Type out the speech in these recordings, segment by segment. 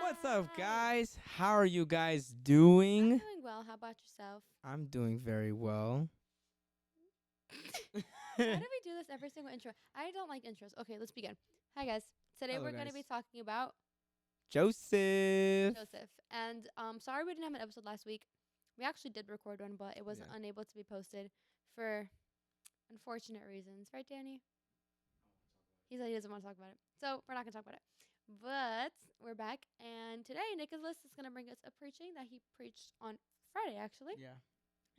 What's up, Hi. guys? How are you guys I'm doing? doing well. How about yourself? I'm doing very well. Why do we do this every single intro? I don't like intros. Okay, let's begin. Hi guys. Today Hello, we're going to be guys. talking about Joseph. Joseph. And sorry we didn't have an episode last week. We actually did record one, but it wasn't Yeah. unable to be posted for unfortunate reasons. Right, Danny? He said he doesn't want to talk about it. So we're not going to talk about it. But we're back, and today Nicholas is going to bring us a preaching that he preached on Friday, actually. Yeah.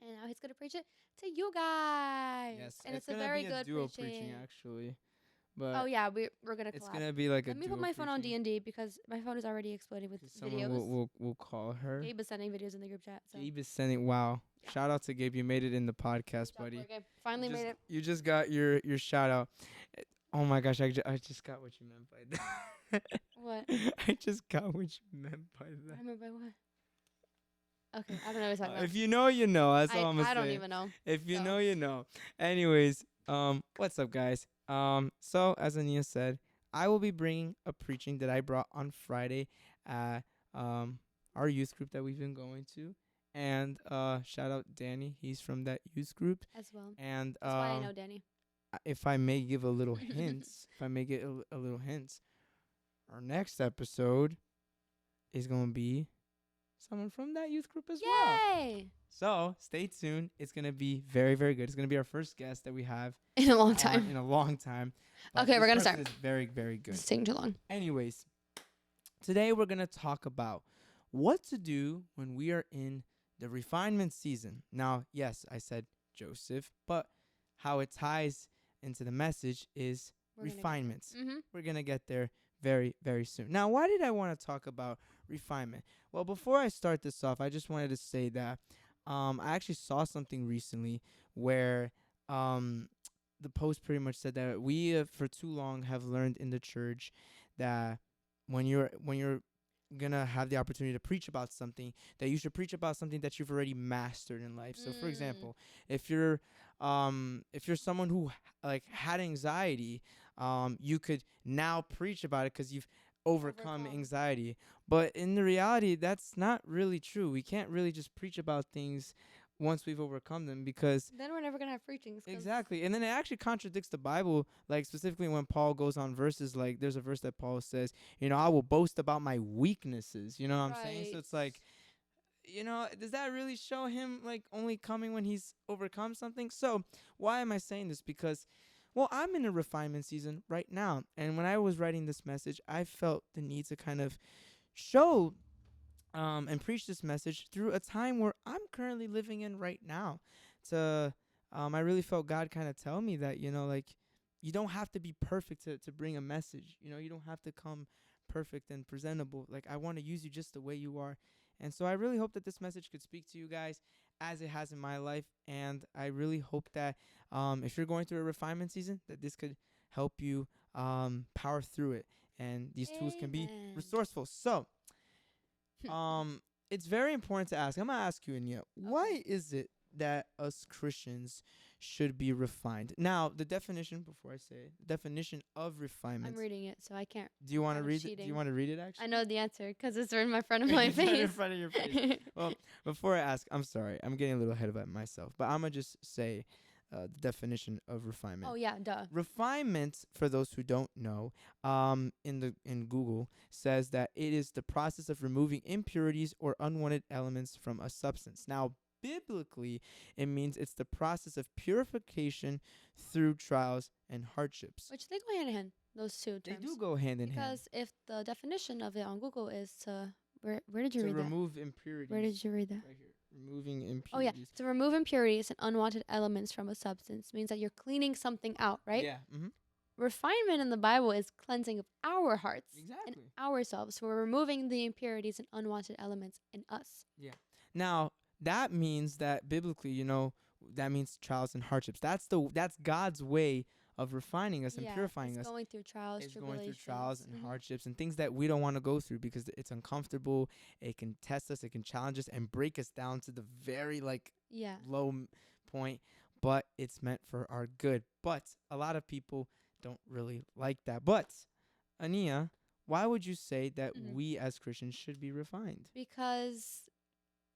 And now he's going to preach it to you guys. Yes. And it's a gonna very be a good duo preaching. actually, Oh but yeah, we're gonna it's collab. gonna be like a Let me duo put my phone on preaching. D&D because my phone is already exploding with 'Cause someone videos. will call her. Gabe is sending videos in the group chat. So Gabe is sending. Wow. Yeah. Shout out to Gabe. You made it in the podcast, Good job, buddy. poor Gabe. Finally made it. You just got your shout out. Oh my gosh, I just got what you meant by that. What? I just got what you meant by I that. remember by what? Okay, I don't know what he's talking about. If you know, you know. That's all I'm gonna I say. don't even know. If you So. know, you know. Anyways, what's up, guys? So as Anninha said, I will be bringing a preaching that I brought on Friday at our youth group that we've been going to, and shout out Danny. He's from that youth group, As well. and That's why I know Danny. if I may give a little hints, if I may get a little hints, our next episode is gonna be someone from that youth group as well. Yay! So stay tuned. It's gonna be very, very good. It's gonna be our first guest that we have In a long time. in a long time. But Okay, this we're gonna person start. is very, very good. It's taking too long. Anyways, today we're gonna talk about what to do when we are in the refinement season. Now, yes, I said Joseph, but how it ties into the message is refinements. Mm-hmm. We're gonna get there very, very soon. Now, why did I want to talk about refinement? Well, before I start this off, I just wanted to say that I actually saw something recently where the post pretty much said that we for too long have learned in the church that when you're gonna have the opportunity to preach about something, that you should preach about something that you've already mastered in life. So, for example, if you're someone who like had anxiety, you could now preach about it because you've overcome anxiety. But in the reality, that's not really true. We can't really just preach about things once we've overcome them, because Then we're never gonna have preachings. exactly. And then it actually contradicts the Bible, like specifically when Paul goes on verses, like there's a verse that Paul says, I will boast about my weaknesses. You know what I'm saying? So it's like, does that really show him like only coming when he's overcome something? So why am I saying this? Because, well, I'm in a refinement season right now. And when I was writing this message, I felt the need to kind of show and preach this message through a time where I'm currently living in right now. I really felt God kind of tell me that, like, you don't have to be perfect to bring a message. You don't have to come perfect and presentable. Like, I want to use you just the way you are. And so I really hope that this message could speak to you guys as it has in my life. And I really hope that if you're going through a refinement season, that this could help you power through it. And these tools can be resourceful. So, it's very important to ask. I'm going to ask you, Anninha, why is it that us Christians should be refined? Now, the definition, before I say it, the definition of refinement. I'm reading it, so I can't. Do you want to read it? Do you want to read it, actually? I know the answer because it's right in front of my face. Right in front of your face. Well, before I ask, I'm sorry. I'm getting a little ahead of myself. But I'm going to just say the definition of refinement. Oh, yeah, duh. Refinement, for those who don't know, in Google, says that it is the process of removing impurities or unwanted elements from a substance. Now, biblically, it means it's the process of purification through trials and hardships. Which they go hand in hand, those two terms. They do go hand in hand. Because if the definition of it on Google is to, where did you read that? To remove impurities. Where did you read that? Right here. Removing impurities. Oh, yeah. To remove impurities and unwanted elements from a substance means that you're cleaning something out, right? Yeah. Mm-hmm. Refinement in the Bible is cleansing of our hearts and Exactly. ourselves. So we're removing the impurities and unwanted elements in us. Yeah. Now, that means that biblically, that means trials and hardships. That's God's way of refining us and purifying us. Going through trials, it's tribulations. going through trials and hardships and things that we don't want to go through because it's uncomfortable. It can test us. It can challenge us and break us down to the very low point. But it's meant for our good. But a lot of people don't really like that. But Anninha, why would you say that Mhm. we as Christians should be refined? Because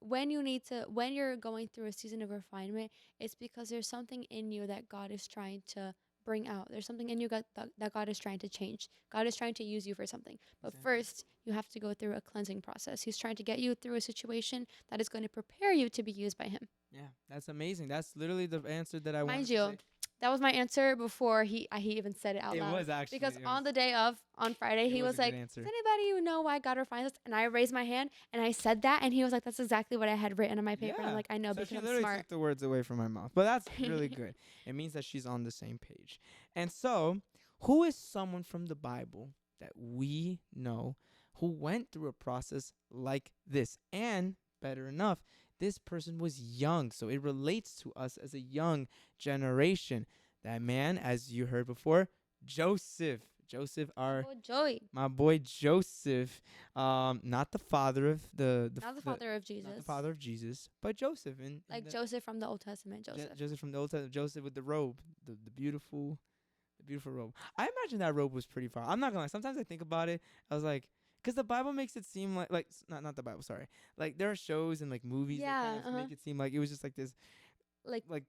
when you're going through a season of refinement, it's because there's something in you that God is trying to bring out. There's something in you that God is trying to change. God is trying to use you for something. But Exactly. first, you have to go through a cleansing process. He's trying to get you through a situation that is going to prepare you to be used by him. Yeah, that's amazing. That's literally the answer that I Mind wanted to you, say. that was my answer before he even said it out It loud. was actually Because it on was, the day of, on Friday, it he was was a good like, answer. "Does anybody know why God refines us?" And I raised my hand and I said that, and he was like, "That's exactly what I had written on my paper." And I'm Yeah. like, "I know So because she I'm literally smart." took the words away from my mouth. But that's really good. It means that she's on the same page. And so, who is someone from the Bible that we know who went through a process like this? And better enough, this person was young. So it relates to us as a young generation. That man, as you heard before, Joseph. Joseph, our Oh, Joey. my boy Joseph, not the father of Not the father of not the Jesus. father of Jesus, but Joseph Like Joseph from the Old Testament, Joseph. Joseph from the Old Testament, Joseph with the robe, the beautiful robe. I imagine that robe was pretty far. I'm not gonna lie. Sometimes I think about it. I was like, because the Bible makes it seem like not the Bible. Sorry, like there are shows and like movies that Yeah, kind of make it seem like it was just like this like like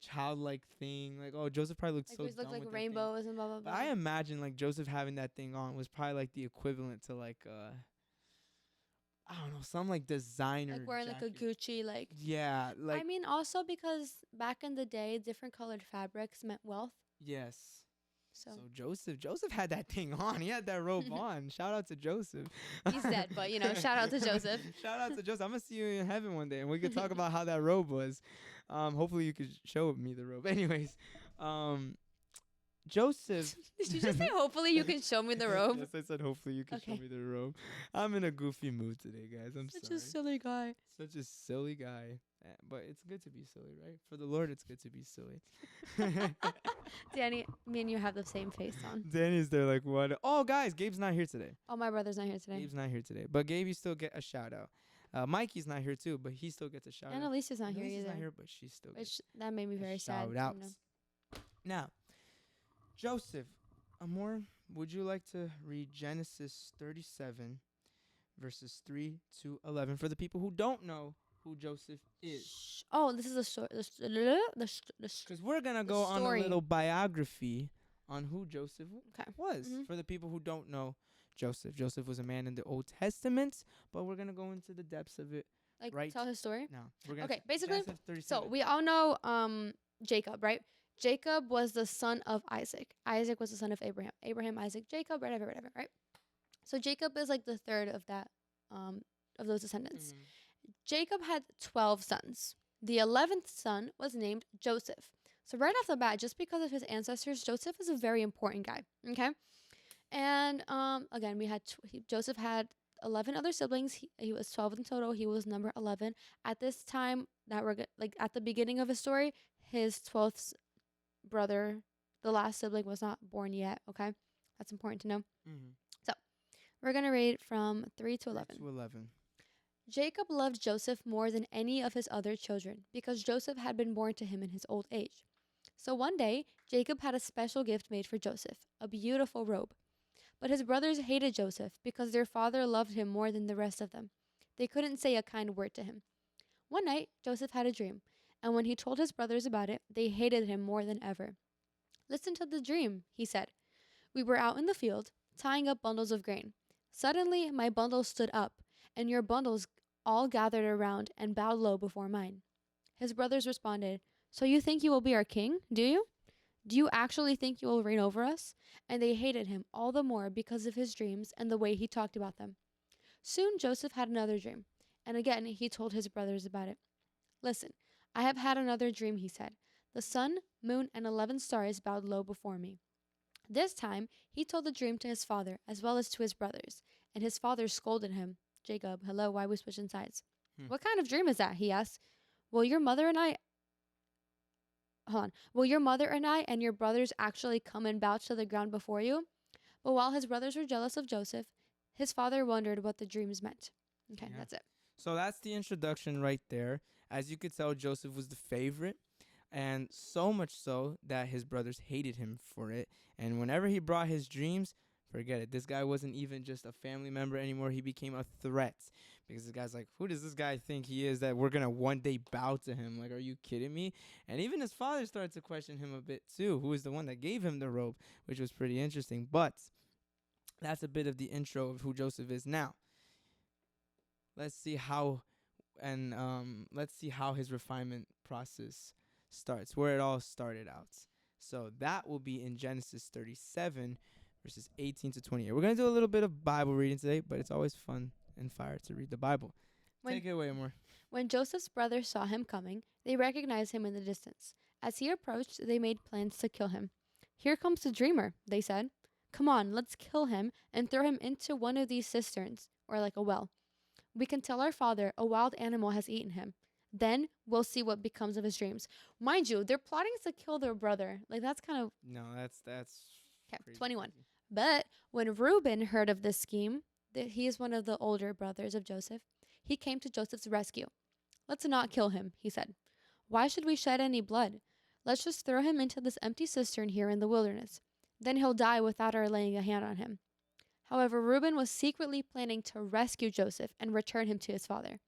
childlike thing. Like, oh, Joseph probably looked so always looked dumb like with that thing. rainbows and blah blah But blah. I imagine like Joseph having that thing on was probably like the equivalent to like I don't know, some like designer Like wearing jacket. like a Gucci like. Yeah, like I mean, also because back in the day, different colored fabrics meant wealth. yes. So, So Joseph had that thing on. He had that robe on. Shout out to Joseph. he's dead, but shout out to Joseph. Shout out to Joseph. I'm gonna see you in heaven one day, and we could talk about how that robe was. Hopefully you could show me the robe. Anyways, Joseph. Did you just say hopefully you can show me the robe? Yes, I said hopefully you can show Okay. me the robe. I'm in a goofy mood today, guys. I'm Such sorry. a silly guy. Such a silly guy. But it's good to be silly, right? For the Lord, it's good to be silly. Danny, me and you have the same face on. Danny's there like, what? Oh, guys, Gabe's not here today. Oh, my brother's not here today. Gabe's not here today. But Gabe, you still get a shout out. Mikey's not here too, but he still gets a shout And out. Alicia's not here Alicia's either. not here, but she still gets That made me very sad. shout outs. Now, Joseph, Amor, would you like to read Genesis 37, verses 3 to 11 for the people who don't know who Joseph is? Oh, this is a story. Because we're going to go on a little biography on who Joseph was for the people who don't know Joseph. Joseph was a man in the Old Testament, but we're going to go into the depths of it. Like, right tell his story? now. We're gonna Okay, basically, so so we all know Jacob, right? Jacob was the son of Isaac. Isaac was the son of Abraham. Abraham, Isaac, Jacob, whatever, right? So Jacob is like the third of that of those descendants. Jacob had 12 sons. The 11th son was named Joseph. So right off the bat, just because of his ancestors, Joseph is a very important guy, okay? And again, we had Joseph had 11 other siblings. He was 12 in total. He was number 11. At this time that we're like at the beginning of his story, his 12th brother, the last sibling, was not born yet, okay? That's important to know. So, we're going to read from 3 to 11. 3 to 11. Jacob loved Joseph more than any of his other children because Joseph had been born to him in his old age. So one day, Jacob had a special gift made for Joseph, a beautiful robe. But his brothers hated Joseph because their father loved him more than the rest of them. They couldn't say a kind word to him. One night, Joseph had a dream, and when he told his brothers about it, they hated him more than ever. "Listen to the dream," he said. "We were out in the field, tying up bundles of grain. Suddenly, my bundle stood up, and your bundles all gathered around and bowed low before mine." His brothers responded, "So you think you will be our king, do you? Do you actually think you will reign over us?" And they hated him all the more because of his dreams and the way he talked about them. Soon Joseph had another dream, and again he told his brothers about it. "Listen, I have had another dream," he said. "The sun, moon, and 11 stars bowed low before me." This time he told the dream to his father as well as to his brothers, and his father scolded him. "Jacob, hello, why we switching sides?" "What kind of dream is that?" he asked. Will your mother and I and your brothers actually come and bow to the ground before you?" But while his brothers were jealous of Joseph, his father wondered what the dreams meant. Okay, that's it. So that's the introduction right there. As you could tell, Joseph was the favorite, and so much so that his brothers hated him for it. And whenever he brought his dreams, forget it. This guy wasn't even just a family member anymore. He became a threat because this guy's like, who does this guy think he is that we're going to one day bow to him? Like, are you kidding me? And even his father started to question him a bit too, who is the one that gave him the robe, which was pretty interesting. But that's a bit of the intro of who Joseph is. Now, let's see how his refinement process starts, where it all started out. So that will be in Genesis 37, verses 18 to 28. We're going to do a little bit of Bible reading today, but it's always fun and fire to read the Bible. Take it away, Amor. When Joseph's brothers saw him coming, they recognized him in the distance. As he approached, they made plans to kill him. "Here comes the dreamer," they said. "Come on, let's kill him and throw him into one of these cisterns, or like a well. We can tell our father a wild animal has eaten him. Then we'll see what becomes of his dreams." Mind you, they're plotting to kill their brother. Like, that's kind of... No, that's Okay, 21. Crazy. But when Reuben heard of this scheme, that he is one of the older brothers of Joseph, he came to Joseph's rescue. "Let's not kill him," he said. "Why should we shed any blood? Let's just throw him into this empty cistern here in the wilderness. Then he'll die without our laying a hand on him." However, Reuben was secretly planning to rescue Joseph and return him to his father.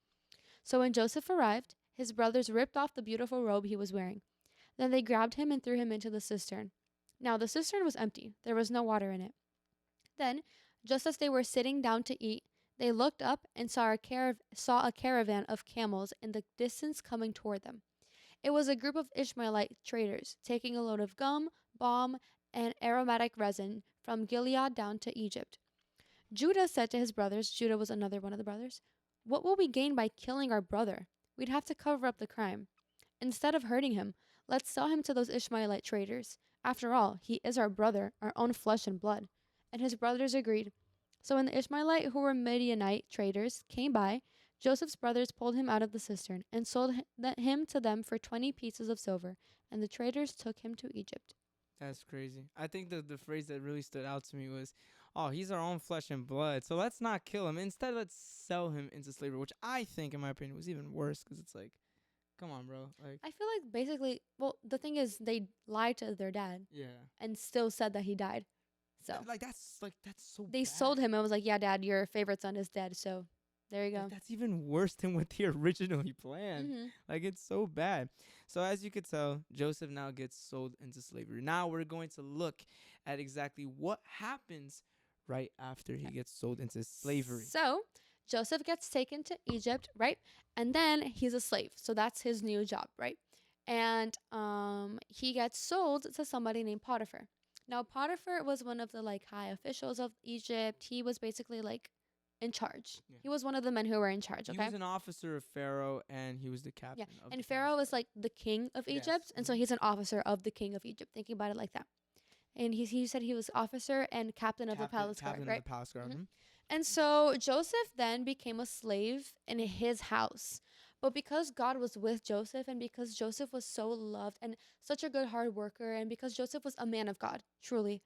So when Joseph arrived, his brothers ripped off the beautiful robe he was wearing. Then they grabbed him and threw him into the cistern. Now the cistern was empty. There was no water in it. Then, just as they were sitting down to eat, they looked up and saw a caravan of camels in the distance coming toward them. It was a group of Ishmaelite traders taking a load of gum, balm, and aromatic resin from Gilead down to Egypt. Judah said to his brothers, Judah was another one of the brothers, "What will we gain by killing our brother? We'd have to cover up the crime. Instead of hurting him, let's sell him to those Ishmaelite traders. After all, he is our brother, our own flesh and blood." And his brothers agreed. So when the Ishmaelite, who were Midianite traders, came by, Joseph's brothers pulled him out of the cistern and sold him to them for 20 pieces of silver, and the traders took him to Egypt. That's crazy. I think the phrase that really stood out to me was, "Oh, he's our own flesh and blood, so let's not kill him. Instead, let's sell him into slavery," which I think, in my opinion, was even worse because it's like, come on, bro. Like, I feel like basically, well, the thing is, they lied to their dad. Yeah. And still said that he died. So that's so they bad. sold him and was like, "Yeah, Dad, your favorite son is dead." So there you go. Like, that's even worse than what they originally planned. Mm-hmm. Like, it's so bad. So as you could tell, Joseph now gets sold into slavery. Now we're going to look at exactly what happens right after he gets sold into slavery. So Joseph gets taken to Egypt, right? And then he's a slave. So that's his new job, right? And he gets sold to somebody named Potiphar. Now, Potiphar was one of the high officials of Egypt. He was basically in charge. Yeah. He was one of the men who were in charge. Okay, he was an officer of Pharaoh, and he was the captain. Yeah, and Pharaoh was the king of Egypt, and so he's an officer of the king of Egypt. Thinking about it like that, and he said he was officer and captain of the palace guard, right? Of the palace guard. Mm-hmm. And so Joseph then became a slave in his house. But because God was with Joseph, and because Joseph was so loved and such a good hard worker, and because Joseph was a man of God, truly,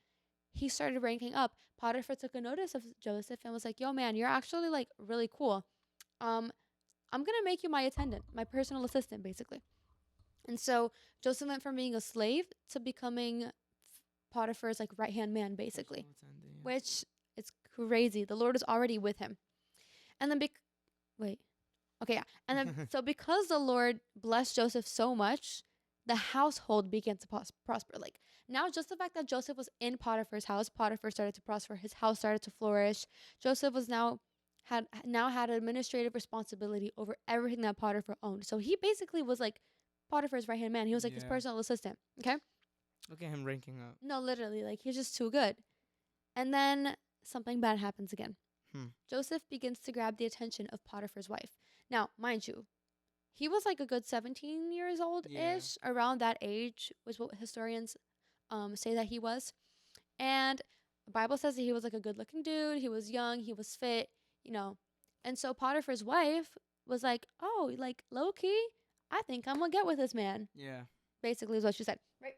he started ranking up. Potiphar took a notice of Joseph and was like, "Yo, man, you're actually really cool. I'm gonna make you my attendant, my personal assistant, basically." And so Joseph went from being a slave to becoming Potiphar's right-hand man, basically, which is crazy. The Lord is already with him. And then and then so because the Lord blessed Joseph so much, the household began to prosper. Now, just the fact that Joseph was in Potiphar's house, Potiphar started to prosper. His house started to flourish. Joseph was had administrative responsibility over everything that Potiphar owned. So he basically was Potiphar's right-hand man. He was his personal assistant. Okay. Look at him ranking up. No, literally, he's just too good. And then something bad happens again. Joseph begins to grab the attention of Potiphar's wife. Now, mind you, he was a good 17 years old-ish, around that age, was what historians say that he was. And the Bible says that he was a good-looking dude. He was young. He was fit, And so Potiphar's wife was "Oh, low-key, I think I'm going to get with this man." Yeah. Basically is what she said. Right.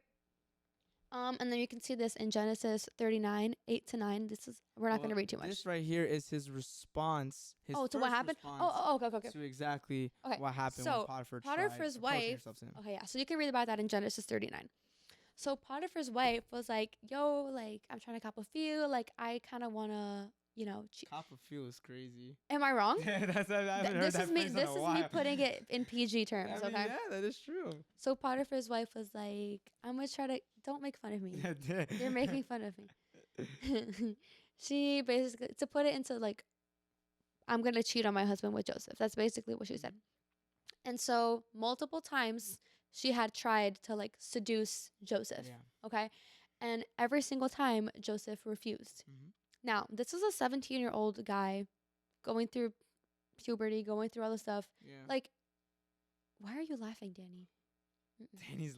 And then you can see this in Genesis 39, 8-9. We're not going to read too much. This right here is his response. To what happened? Okay. To exactly what happened when Potiphar's wife. Okay, yeah. So you can read about that in Genesis 39. So Potiphar's wife was like, "Yo, like I'm trying to cop a few. Like I kind of wanna, Cop a few is crazy. Am I wrong? I haven't heard that phrase in This a is me while. putting it in PG terms. I mean, Okay. yeah, that is true. So Potiphar's wife was like, "I'm gonna try to don't make fun of me. You're making fun of me." She basically to put it into like, I'm gonna cheat on my husband with Joseph. That's basically what she said. And so multiple times she had tried to like seduce Joseph. Yeah. Okay. And every single time Joseph refused. Mm-hmm. Now, this is a 17-year-old guy going through puberty, going through all this stuff. Yeah. Like, why are you laughing, Danny? Danny's.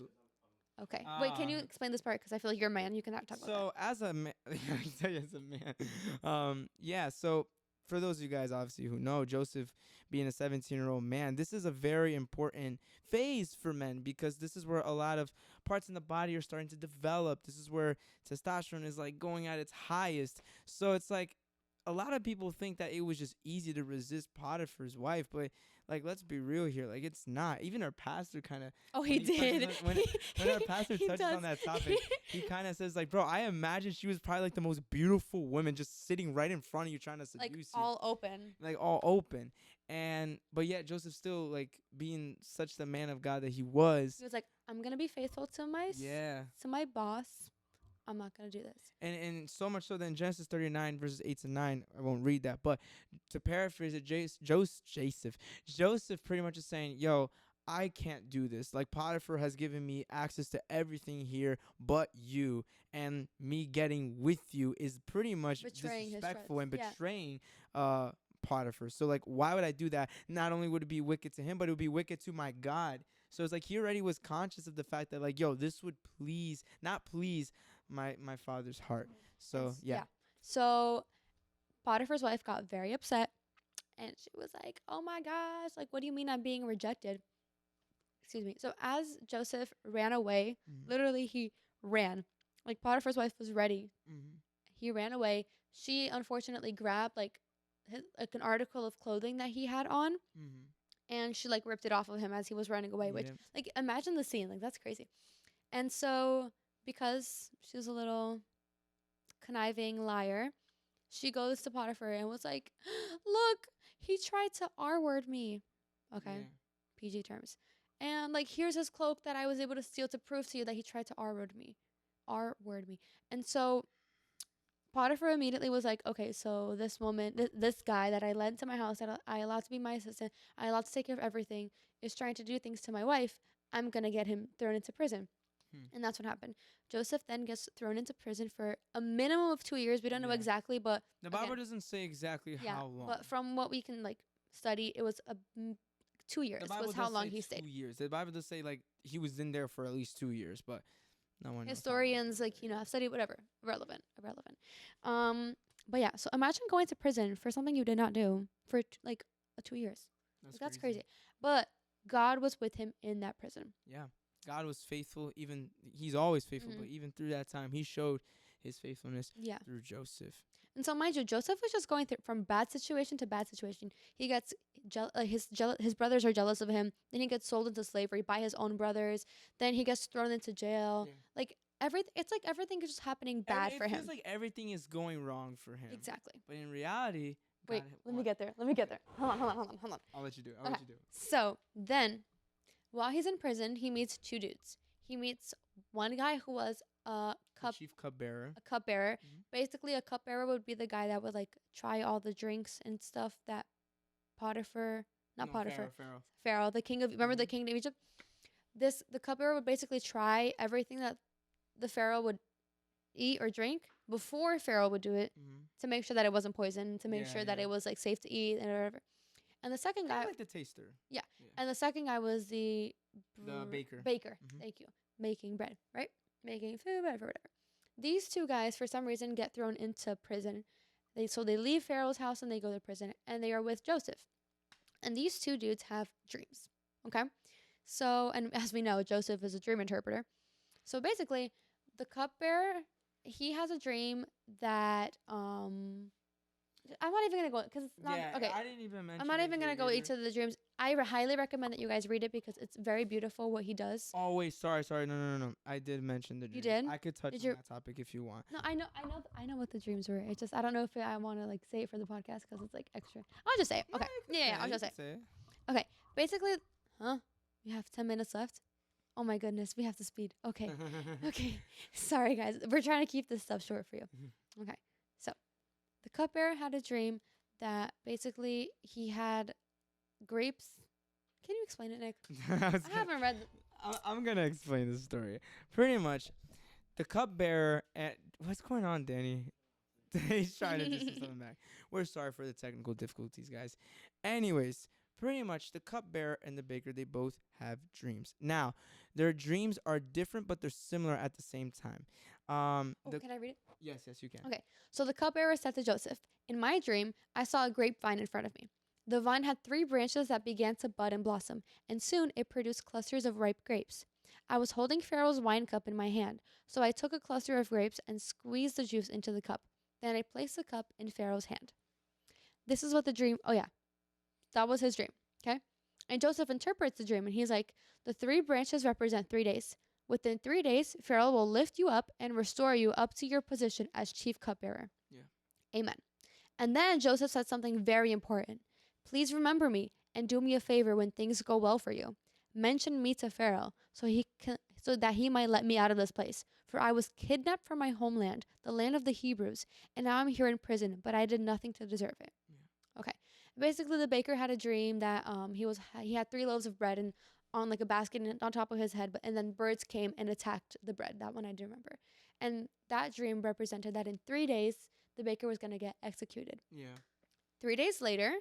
Okay. Wait, can you explain this part? Because I feel like you're a man. You cannot talk about that. So as a man, I can tell you as a man. Yeah. So for those of you guys obviously who know, Joseph being a 17-year-old man, this is a very important phase for men because this is where a lot of parts in the body are starting to develop. This is where testosterone is like going at its highest. So it's like a lot of people think that it was just easy to resist Potiphar's wife, but like let's be real here, like it's not. Even our pastor kind of he did. When our pastor touches on that topic, he kind of says like, bro, I imagine she was probably like the most beautiful woman just sitting right in front of you trying to seduce you, all open, like all open. And but yet Joseph still like being such the man of God that he was like, I'm gonna be faithful to my boss. I'm not gonna do this. And so much so that in Genesis 39 verses 8 to 9, I won't read that, but to paraphrase it, Joseph pretty much is saying, yo, I can't do this. Like Potiphar has given me access to everything here but you, and me getting with you is pretty much betraying disrespectful and betraying Potiphar. So like, why would I do that? Not only would it be wicked to him, but it would be wicked to my God. So it's like he already was conscious of the fact that like, yo, this would not please my father's heart. So yeah. So Potiphar's wife got very upset, and she was like, "Oh my gosh, like what do you mean I'm being rejected?" Excuse me. So as Joseph ran away, literally he ran. Like Potiphar's wife was ready. He ran away. She unfortunately grabbed like an article of clothing that he had on, and she like ripped it off of him as he was running away. Which like imagine the scene, like that's crazy. And so because she was a little conniving liar, she goes to Potiphar and was like, "Look, he tried to R-word me." Okay, PG terms. And like, here's his cloak that I was able to steal to prove to you that he tried to R-word me. R-word me. And so Potiphar immediately was like, okay, so this woman, this guy that I led to my house, that I allowed to be my assistant, I allowed to take care of everything, is trying to do things to my wife. I'm going to get him thrown into prison. And that's what happened. Joseph then gets thrown into prison for a minimum of 2 years. We don't know exactly, but the Bible doesn't say exactly how long. But from what we can like study, it was 2 years. Was how long he stayed. 2 years. The Bible does say like he was in there for at least 2 years, but no one. Historians like have studied whatever. Irrelevant. But yeah. So imagine going to prison for something you did not do for 2 years. That's crazy. But God was with him in that prison. Yeah. God was faithful. Even he's always faithful, but even through that time, he showed his faithfulness through Joseph. And so, mind you, Joseph was just going through from bad situation to bad situation. He gets his brothers are jealous of him. Then he gets sold into slavery by his own brothers. Then he gets thrown into jail. Yeah. Like it's like everything is just happening bad for him. It feels like everything is going wrong for him. Exactly. But in reality, wait, let me get there. Hold on. I'll let you do. So then, while he's in prison, he meets two dudes. He meets one guy who was chief cupbearer. A cupbearer. Basically, a cupbearer would be the guy that would like try all the drinks and stuff that Pharaoh, the king of the king of Egypt. The cupbearer would basically try everything that the Pharaoh would eat or drink before Pharaoh would do it to make sure that it wasn't poison, to make sure that it was like safe to eat and whatever. And the second guy, like the taster. Yeah. And the second guy was the baker. Thank you. Making bread, right? Making food, whatever. These two guys, for some reason, get thrown into prison. They leave Pharaoh's house and they go to prison, and they are with Joseph. And these two dudes have dreams. Okay. So, and as we know, Joseph is a dream interpreter. So basically, the cupbearer, he has a dream that I'm not even gonna go because it's not okay. I didn't even mention. I'm not even gonna go into the dreams. I highly recommend that you guys read it because it's very beautiful what he does. Oh wait, sorry. No. I did mention the dream. You did? I could touch on that topic if you want. No, I know what the dreams were. It's just I don't know if I want to like say it for the podcast because it's like extra. I'll just say it. Okay. Yeah, I'll just say it. Okay. Basically, we have 10 minutes left. Oh my goodness, we have to speed. Okay. Okay. Sorry guys, we're trying to keep this stuff short for you. Okay. So, the cupbearer had a dream that basically he had grapes. Can you explain it, Nick? I haven't read. I'm gonna explain the story. Pretty much, the cupbearer and what's going on, Danny? He's trying to just do something back. We're sorry for the technical difficulties, guys. Anyways, pretty much the cupbearer and the baker, they both have dreams. Now, their dreams are different, but they're similar at the same time. Can I read it? Yes, you can. Okay. So the cupbearer said to Joseph, "In my dream, I saw a grapevine in front of me. The vine had 3 branches that began to bud and blossom, and soon it produced clusters of ripe grapes. I was holding Pharaoh's wine cup in my hand, so I took a cluster of grapes and squeezed the juice into the cup. Then I placed the cup in Pharaoh's hand." This is what the dream, that was his dream, okay? And Joseph interprets the dream, and he's like, the 3 branches represent 3 days. Within 3 days, Pharaoh will lift you up and restore you up to your position as chief cupbearer. Yeah. Amen. And then Joseph said something very important. "Please remember me and do me a favor when things go well for you. Mention me to Pharaoh so that he might let me out of this place. For I was kidnapped from my homeland, the land of the Hebrews, and now I'm here in prison, but I did nothing to deserve it." Yeah. Okay. Basically, the baker had a dream that he had 3 loaves of bread and on like a basket on top of his head, and then birds came and attacked the bread. That one I do remember. And that dream represented that in 3 days, the baker was going to get executed. Yeah. 3 days later,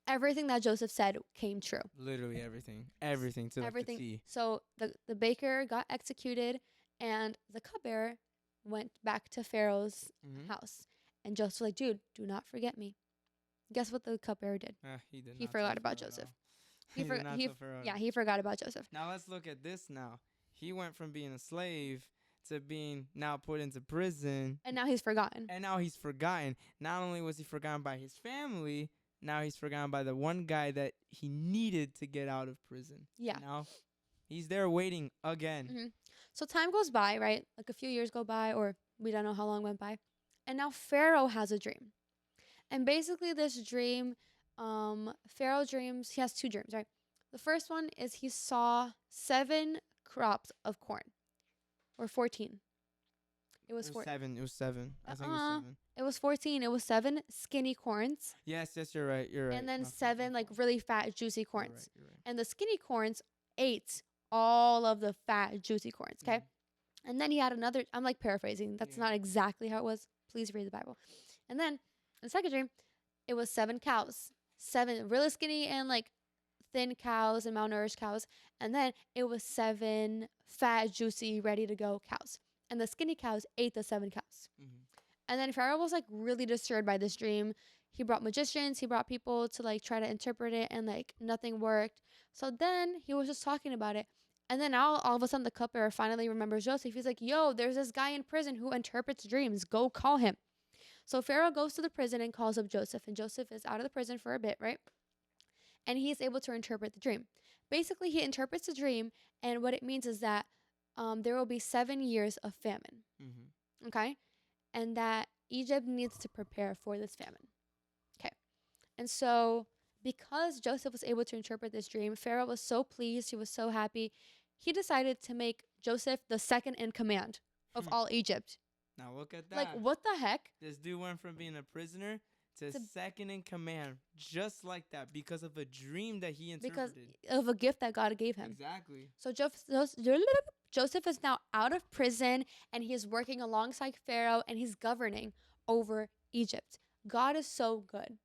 everything that Joseph said came true. Literally everything. Everything to everything. The T. So the baker got executed, and the cupbearer went back to Pharaoh's house. And Joseph was like, "Dude, do not forget me." Guess what the cupbearer did? He forgot about Joseph. He forgot about Joseph. Now let's look at this now. He went from being a slave to being now put into prison. And now he's forgotten. Not only was he forgotten by his family, now he's forgotten by the one guy that he needed to get out of prison. Yeah. Now he's there waiting again. Mm-hmm. So time goes by, right? Like a few years go by, or we don't know how long went by. And now Pharaoh has a dream. And basically this dream, Pharaoh dreams, he has 2 dreams, right? The first one is he saw 7 crops of corn. Or 14. It was 7. It was 7. I think it was 7. It was 14. It was 7 skinny corns. Yes, you're right. And then 7 like really fat, juicy corns. You're right. And the skinny corns ate all of the fat, juicy corns, okay? Mm-hmm. And then he had another, I'm like paraphrasing. That's not exactly how it was. Please read the Bible. And then in the second dream, it was 7 cows. 7 really skinny and like thin cows and malnourished cows. And then it was 7 fat, juicy, ready to go cows. And the skinny cows ate the 7 cows. Mm-hmm. And then Pharaoh was like really disturbed by this dream. He brought magicians. He brought people to like try to interpret it, and like nothing worked. So then he was just talking about it. And then all of a sudden the cupbearer finally remembers Joseph. He's like, "Yo, there's this guy in prison who interprets dreams. Go call him." So Pharaoh goes to the prison and calls up Joseph. And Joseph is out of the prison for a bit, right? And he's able to interpret the dream. Basically, he interprets the dream, and what it means is that there will be 7 years of famine. Mm-hmm. Okay? And that Egypt needs to prepare for this famine. Okay. And so because Joseph was able to interpret this dream, Pharaoh was so pleased. He was so happy. He decided to make Joseph the second in command of all Egypt. Now look at that. Like, what the heck? This dude went from being a prisoner to second in command, just like that, because of a dream that he interpreted. Because of a gift that God gave him. Exactly. So Joseph is now out of prison, and he is working alongside Pharaoh, and he's governing over Egypt. God is so good.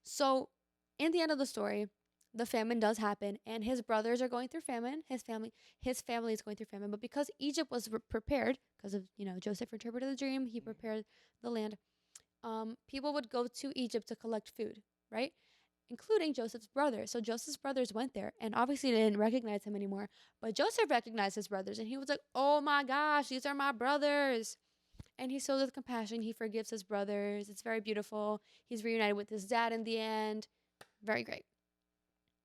So in the end of the story, the famine does happen, and his brothers are going through famine. His family is going through famine. But because Egypt was prepared, because of Joseph interpreted the dream, he prepared the land. People would go to Egypt to collect food, right? Including Joseph's brothers. So Joseph's brothers went there, and obviously they didn't recognize him anymore. But Joseph recognized his brothers, and he was like, "Oh my gosh, these are my brothers." And he's filled with compassion. He forgives his brothers. It's very beautiful. He's reunited with his dad in the end. Very great.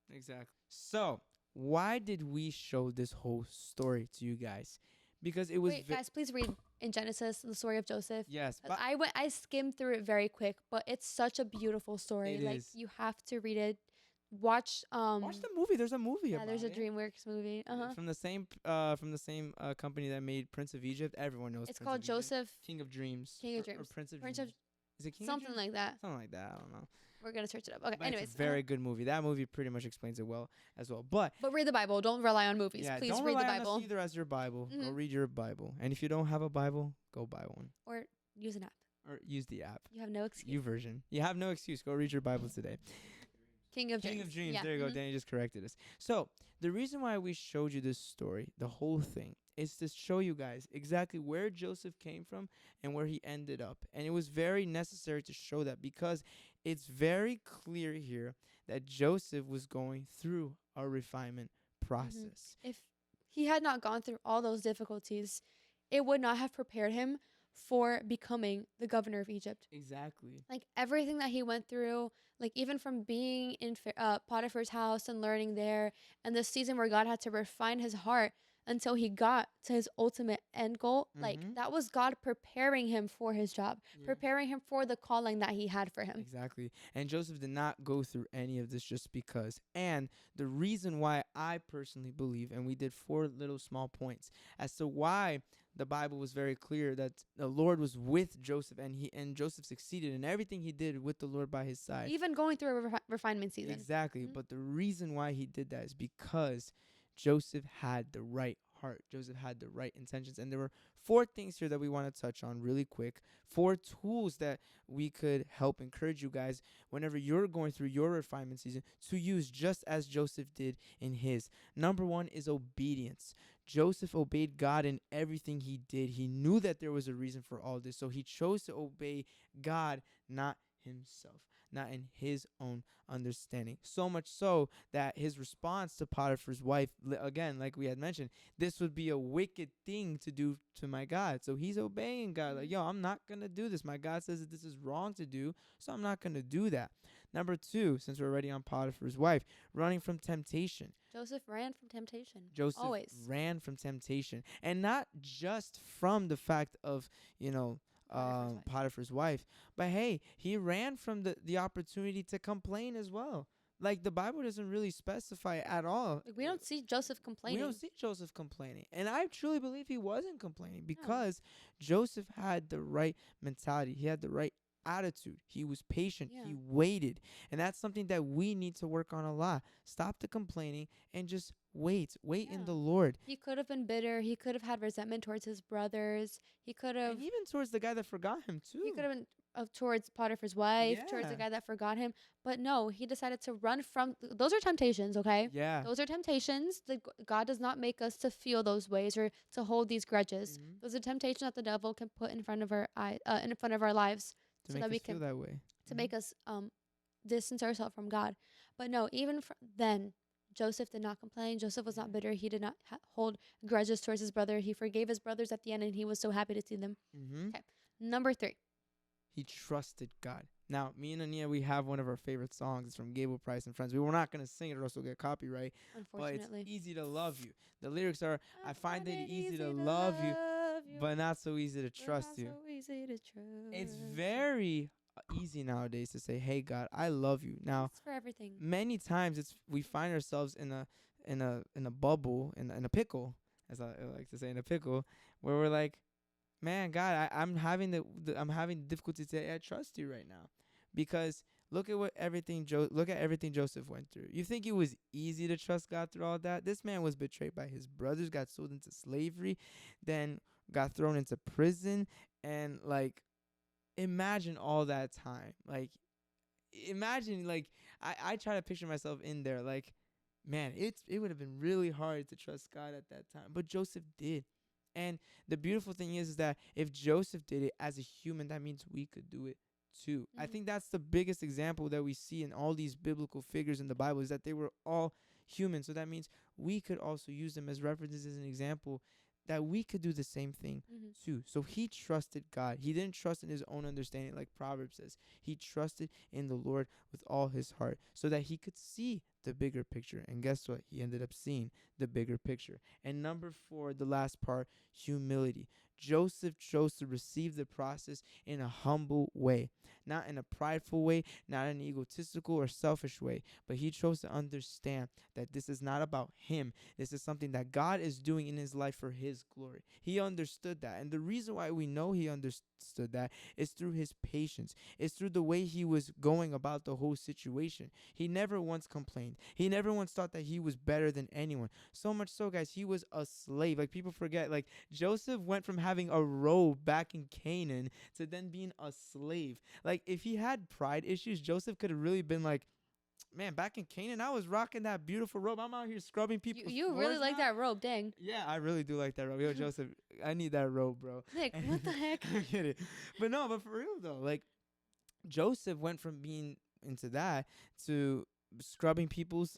Exactly. So, why did we show this whole story to you guys? Because it was Wait, guys, please read in Genesis the story of Joseph. yes, but I skimmed through it very quick, but it's such a beautiful story. it Like is. you have to read it. Watch Watch the movie. There's a movie yeah, about there's a it. DreamWorks movie. From the same company that made Prince of Egypt. Everyone knows It's Prince called of Egypt. Joseph King of Dreams. King of Or Dreams. Prince of Prince Dreams. of Is it King of something Dreams? like that. Something like that. I don't know. We're gonna search it up. Okay. But Anyways, it's a very good movie. That movie pretty much explains it well as well. But read the Bible. Don't rely on movies. yeah, Please don't read the rely on Bible us either as your Bible. Go Mhm. read your Bible. And if you don't have a Bible, go buy one or use an app. or use the app. You have no excuse. You version. You have no excuse. Go read your Bible today. King of King Dreams. of Dreams. Yeah. There you go. Danny just corrected us. So the reason why we showed you this story, the whole thing, is to show you guys exactly where Joseph came from and where he ended up. And it was very necessary to show that because it's very clear here that Joseph was going through a refinement process. If he had not gone through all those difficulties, it would not have prepared him for becoming the governor of Egypt. Exactly. Like everything that he went through, like even from being in Potiphar's house and learning there, and the season where God had to refine his heart until he got to his ultimate end goal, like that was God preparing him for his job, preparing him for the calling that he had for him. Exactly. And Joseph did not go through any of this just because. And the reason why I personally believe, and we did 4 little small points as to why the Bible was very clear that the Lord was with Joseph and Joseph succeeded in everything he did with the Lord by his side. Even going through a refinement season. Exactly. But the reason why he did that is because Joseph had the right heart. Joseph had the right intentions. And there were 4 things here that we want to touch on really quick. 4 tools that we could help encourage you guys whenever you're going through your refinement season to use just as Joseph did in his. Number 1 is obedience. Joseph obeyed God in everything he did. He knew that there was a reason for all this. So he chose to obey God, not himself, not in his own understanding. So much so that his response to Potiphar's wife, again, like we had mentioned, this would be a wicked thing to do to my God. So he's obeying God. Like, yo, I'm not going to do this. My God says that this is wrong to do, so I'm not going to do that. Number 2, since we're already on Potiphar's wife, running from temptation. Joseph ran from temptation. Joseph always ran from temptation. And not just from the fact of, Potiphar's wife. But hey, he ran from the opportunity to complain as well. Like the Bible doesn't really specify at all. Like, we don't see Joseph complaining. We don't see Joseph complaining. And I truly believe he wasn't complaining because Joseph had the right mentality. He had the right attitude. He was patient. Yeah. He waited. And that's something that we need to work on a lot. Stop the complaining and just wait in the Lord. He could have been bitter. He could have had resentment towards his brothers. He could have, and even towards the guy that forgot him too. he could have been towards Potiphar's wife, towards the guy that forgot him. But no, he decided to run from. Those are temptations, okay? Yeah. Those are temptations. God does not make us to feel those ways or to hold these grudges. Those are temptations that the devil can put in front of our in front of our lives, to so make that we us can feel that way. to make us distance ourselves from God. But no, even then, Joseph did not complain. Joseph was not bitter. He did not hold grudges towards his brother. He forgave his brothers at the end, and he was so happy to see them. Okay. Number 3. He trusted God. Now, me and Anninha, we have one of our favorite songs. It's from Gable Price and Friends. We were not going to sing it or else we'll get copyright. Unfortunately. But it's easy to love you. The lyrics are, I find it easy to love you, but not so easy to trust you. So easy to trust. It's very easy nowadays to say, hey, God, I love you. Now, it's for everything. Many times we find ourselves in a bubble, in a pickle, as I like to say, in a pickle, where we're like, man, God, I'm having the difficulty to say I trust you right now, because look at everything Joseph went through. You think it was easy to trust God through all that? This man was betrayed by his brothers, got sold into slavery, then got thrown into prison, and like, imagine all that time. Like, imagine, like, I try to picture myself in there. Like, man, it would have been really hard to trust God at that time, but Joseph did. And the beautiful thing is that if Joseph did it as a human, that means we could do it too. I think that's the biggest example that we see in all these biblical figures in the Bible, is that they were all human. So that means we could also use them as references, as an example, that we could do the same thing too. So he trusted God. He didn't trust in his own understanding, like Proverbs says. He trusted in the Lord with all his heart so that he could see the bigger picture. And guess what? He ended up seeing the bigger picture. And number 4, the last part, humility. Joseph chose to receive the process in a humble way, not in a prideful way, not in an egotistical or selfish way, but he chose to understand that this is not about him. This is something that God is doing in his life for his glory. He understood that. And the reason why we know he understood that is through his patience. It's through the way he was going about the whole situation. He never once complained. He never once thought that he was better than anyone. So much so, guys, he was a slave. Like, people forget, like, Joseph went from having a robe back in Canaan to then being a slave. Like, if he had pride issues, Joseph could have really been like, man, back in Canaan, I was rocking that beautiful robe. I'm out here scrubbing people's You really like that robe, dang. Yeah, I really do like that robe. Yo, Joseph, I need that robe, bro. Nick, what the heck? I get it. But no, but for real, though, like, Joseph went from being into that to scrubbing people's,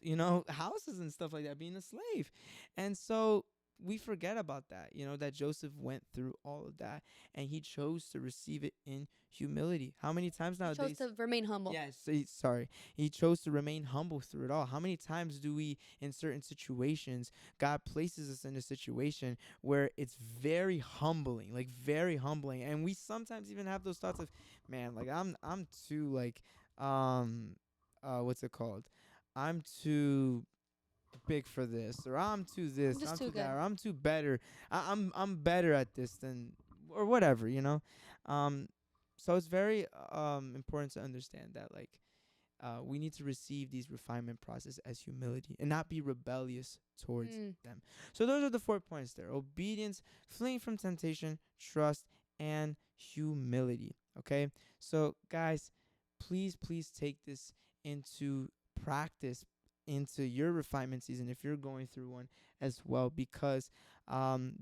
houses and stuff like that, being a slave. And so we forget about that, that Joseph went through all of that and he chose to receive it in humility. How many times nowadays? He chose to remain humble. Yes, he chose to remain humble through it all. How many times do we, in certain situations, God places us in a situation where it's very humbling, and we sometimes even have those thoughts of, man, like, I'm too, like, what's it called? I'm too big for this, or I'm too this, I'm too that, or I'm too better. I'm better at this than, or whatever, So it's very important to understand that, like, we need to receive these refinement process as humility and not be rebellious towards them. So those are the 4 points there: obedience, fleeing from temptation, trust, and humility. Okay, so guys, please take this into practice, into your refinement season if you're going through one as well, because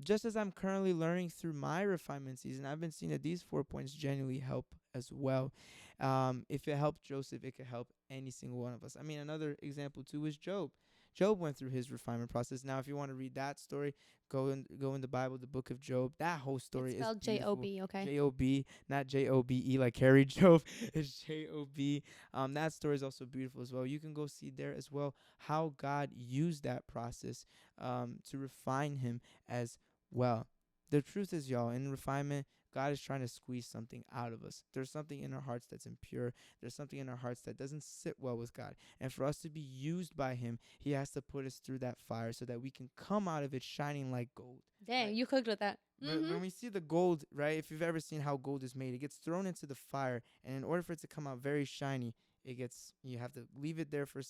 just as I'm currently learning through my refinement season, I've been seeing that these 4 points genuinely help as well. If it helped Joseph, it could help any single one of us. I mean, another example too is Job. Job went through his refinement process. Now, if you want to read that story, go in the Bible, the book of Job. That whole story is spelled J-O-B, okay? J-O-B, not J-O-B-E like Harry Job. It's J-O-B. That story is also beautiful as well. You can go see there as well how God used that process to refine him as well. The truth is, y'all, in refinement, God is trying to squeeze something out of us. There's something in our hearts that's impure. There's something in our hearts that doesn't sit well with God. And for us to be used by him, he has to put us through that fire so that we can come out of it shining like gold. Dang, right? You cooked with that. When we see the gold, right, if you've ever seen how gold is made, it gets thrown into the fire. And in order for it to come out very shiny, you have to leave it there for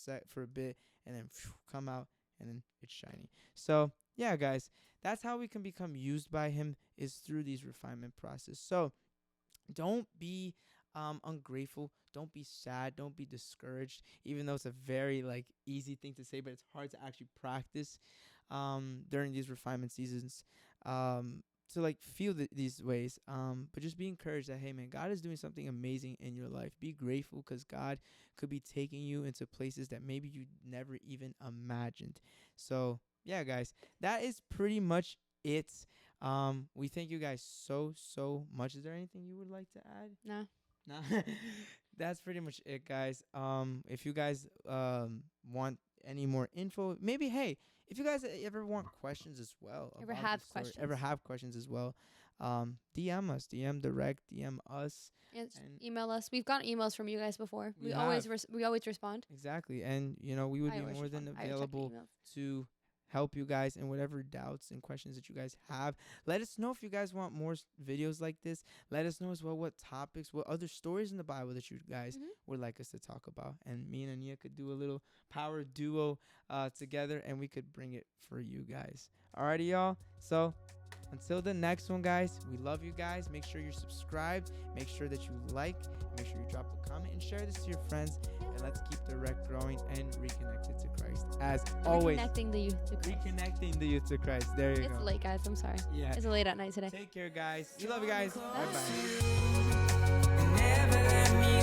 a bit and then come out and then it's shiny. So, yeah, guys, that's how we can become used by him, is through these refinement process. So don't be ungrateful. Don't be sad. Don't be discouraged, even though it's a very, like, easy thing to say, but it's hard to actually practice during these refinement seasons to, like, feel these ways. But just be encouraged that, hey, man, God is doing something amazing in your life. Be grateful, because God could be taking you into places that maybe you never even imagined. So, yeah, guys, that is pretty much it. We thank you guys so much. Is there anything you would like to add? No. That's pretty much it, guys. If you guys want any more info, maybe, hey, if you guys ever want questions as well, ever have questions as well, DM us, direct DM us, and email us. We've gotten emails from you guys before. We always respond. Exactly. And we would be more than available to help you guys in whatever doubts and questions that you guys have. Let us know if you guys want more videos like this. Let us know as well what topics, what other stories in the Bible that you guys would like us to talk about. And me and Anninha could do a little power duo together, and we could bring it for you guys. Alrighty, y'all. So until the next one, guys, we love you guys. Make sure you're subscribed. Make sure that you like. Make sure you drop a comment and share this to your friends. And let's keep the rec growing and reconnected to Christ. As always, reconnecting the youth to Christ. There you go. It's late, guys. I'm sorry. Yeah. It's late at night today. Take care, guys. We love you guys. Bye.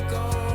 Bye-bye.